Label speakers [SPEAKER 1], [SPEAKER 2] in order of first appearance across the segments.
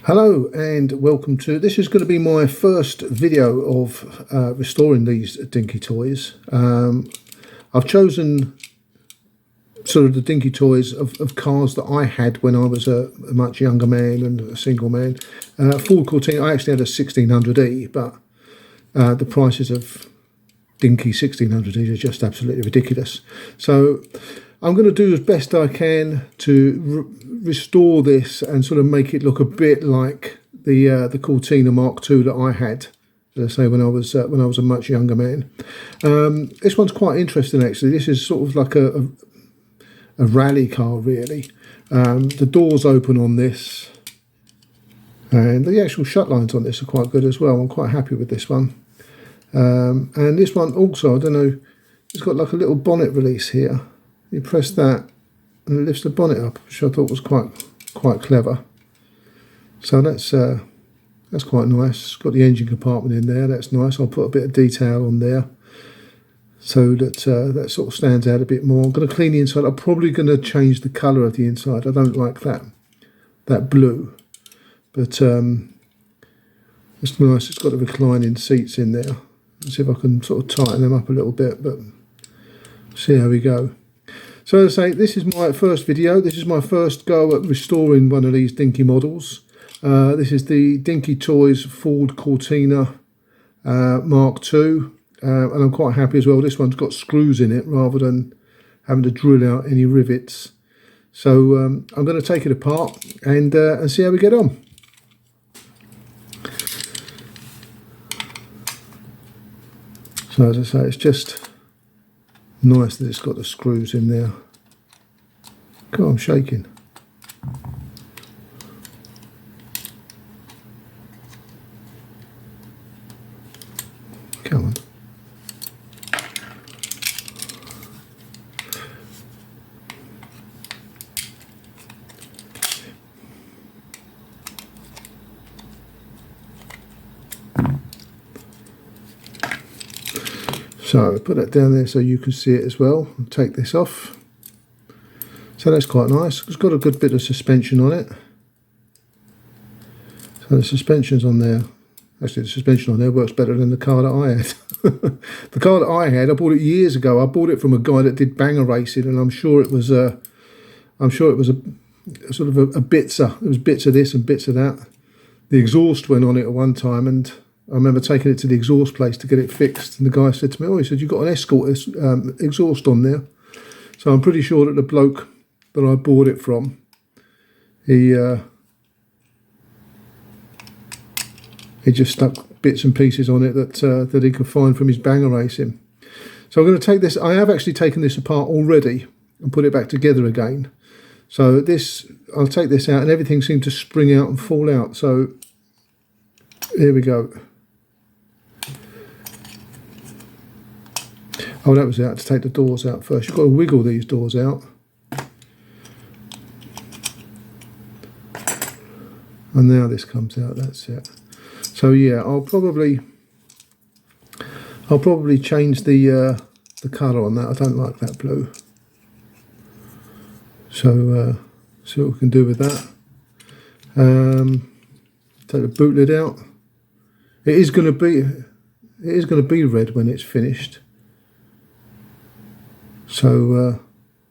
[SPEAKER 1] Hello and welcome to, this is going to be my first video of restoring these Dinky toys. I've chosen sort of the Dinky toys of cars that I had when I was a much younger man and a single man. Ford Cortina, I actually had a 1600E, but the prices of Dinky 1600Es are just absolutely ridiculous. So I'm going to do as best I can to restore this and sort of make it look a bit like the Cortina MkII that I had, as I say, when I was a much younger man. This one's quite interesting actually. This is sort of like a rally car really. The doors open on this, and the actual shut lines on this are quite good as well. I'm quite happy with this one. And this one also, I don't know, it's got like a little bonnet release here. You press that and it lifts the bonnet up, which I thought was quite clever. So that's quite nice. It's got the engine compartment in there. That's nice. I'll put a bit of detail on there so that that sort of stands out a bit more. I'm going to clean the inside. I'm probably going to change the colour of the inside. I don't like that blue, but it's nice. It's got the reclining seats in there. Let's see if I can sort of tighten them up a little bit, but see how we go. So as I say, this is my first video. This is my first go at restoring one of these Dinky models. This is the Dinky Toys Ford Cortina MkII, and I'm quite happy as well. This one's got screws in it rather than having to drill out any rivets. So I'm going to take it apart and see how we get on. So as I say, it's just nice that it's got the screws in there. God, I'm shaking. Come on. So put that down there so you can see it as well. I'll take this off. So that's quite nice. It's got a good bit of suspension on it. So the suspension's on there. Actually, the suspension on there works better than the car that I had. The car that I had, I bought it years ago. I bought it from a guy that did banger racing, and I'm sure it was a sort of a bitsa. There was bits of this and bits of that. The exhaust went on it at one time, and I remember taking it to the exhaust place to get it fixed, and the guy said to me, "Oh," he said, "you've got an Escort exhaust on there." So I'm pretty sure that the bloke that I bought it from, he just stuck bits and pieces on it that he could find from his banger racing. So I'm going to take this. I have actually taken this apart already and put it back together again. So this, I'll take this out, and everything seemed to spring out and fall out. So here we go. Oh, that was out to take the doors out first. You've got to wiggle these doors out. And now this comes out, that's it. So yeah, I'll probably change the colour on that. I don't like that blue. So see what we can do with that. Take the boot lid out. It is going to be red when it's finished. So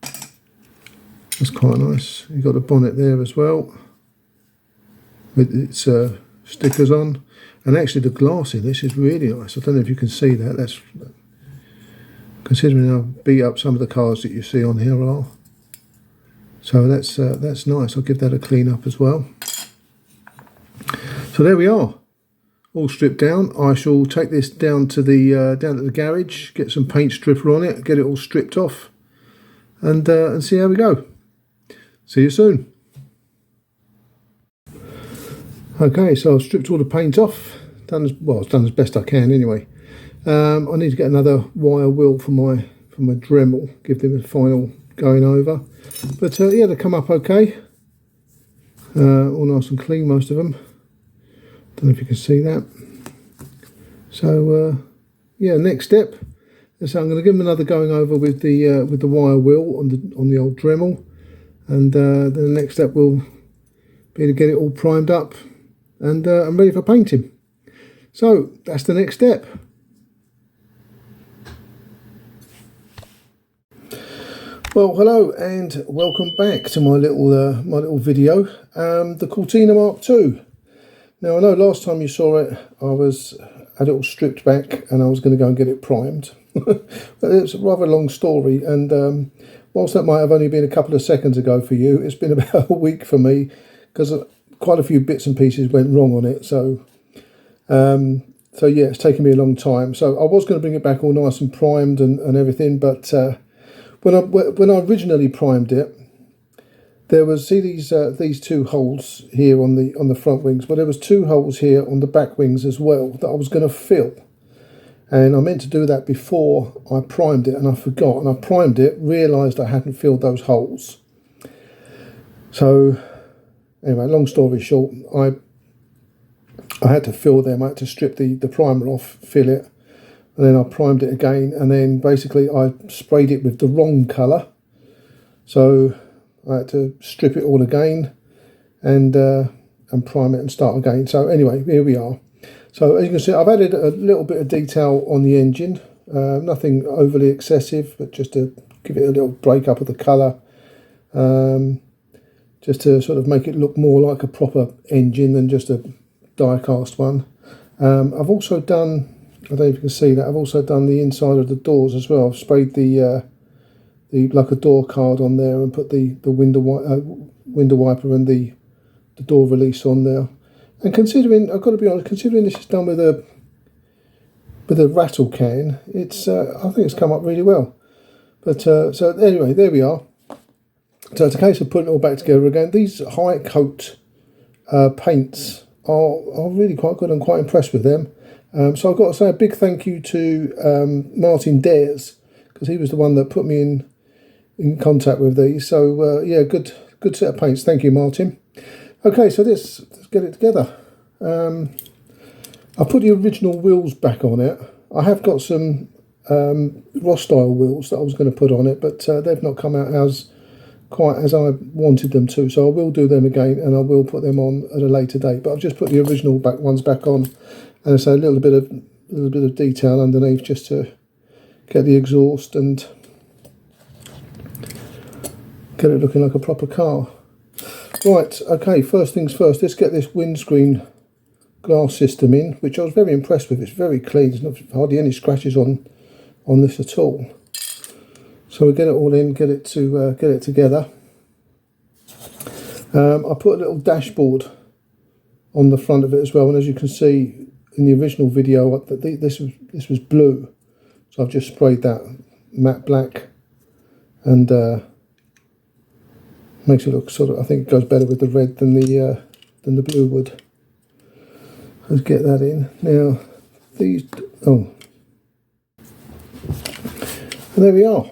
[SPEAKER 1] that's quite nice. You've got the bonnet there as well with its stickers on, and actually the glass in this is really nice. I don't know if you can see that. That's considering how beat up some of the cars that you see on here are. So that's nice. I'll give that a clean up as well. So there we are, all stripped down. I shall take this down to the garage, get some paint stripper on it, get it all stripped off, and see how we go. See you soon. Okay, so I've stripped all the paint off. It's done as best I can anyway. I need to get another wire wheel for my Dremel, give them a final going over. But yeah, they come up okay. All nice and clean, most of them. Don't know if you can see that. So yeah, next step. So I'm going to give them another going over with the wire wheel on the old Dremel, and then the next step will be to get it all primed up and I'm ready for painting. So that's the next step. Well, hello and welcome back to my little video, the Cortina MkII. Now I know last time you saw it I had it all stripped back and I was going to go and get it primed. But it's a rather long story, and whilst that might have only been a couple of seconds ago for you, it's been about a week for me because quite a few bits and pieces went wrong on it. So yeah, it's taken me a long time. So I was going to bring it back all nice and primed and everything, but when I originally primed it, there was, see these two holes here on the front wings, but there was two holes here on the back wings as well that I was going to fill, and I meant to do that before I primed it, and I forgot, and I primed it, realised I hadn't filled those holes. So anyway, long story short, I had to fill them. I had to strip the primer off, fill it, and then I primed it again, and then basically I sprayed it with the wrong colour, so I had to strip it all again and prime it and start again. So anyway, here we are. So as you can see, I've added a little bit of detail on the engine, nothing overly excessive, but just to give it a little break up of the colour, just to sort of make it look more like a proper engine than just a die-cast one. I've also done, I don't know if you can see that, I've also done the inside of the doors as well. I've sprayed the like a door card on there and put the window wiper and the door release on there. And considering, I've got to be honest, considering this is done with a rattle can, it's I think it's come up really well. But so anyway, there we are. So it's a case of putting it all back together again. These high coat paints are really quite good. I'm quite impressed with them. So I've got to say a big thank you to Martin Dares, because he was the one that put me in contact with these. So yeah, good set of paints. Thank you, Martin. Okay, so let's get it together. I put the original wheels back on it. I have got some Ross style wheels that I was going to put on it, but they've not come out quite as I wanted them to. So I will do them again, and I will put them on at a later date. But I've just put the original ones back on, and so a little bit of detail underneath just to get the exhaust and get it looking like a proper car. Right, okay, first things first, let's get this windscreen glass system in, which I was very impressed with. It's very clean, there's not hardly any scratches on this at all. So we'll get it all in, get it together. I put a little dashboard on the front of it as well, and as you can see in the original video, this was blue, so I've just sprayed that matte black, and makes it look sort of, I think it goes better with the red than the blue would. Let's get that in. Now these, oh, and there we are.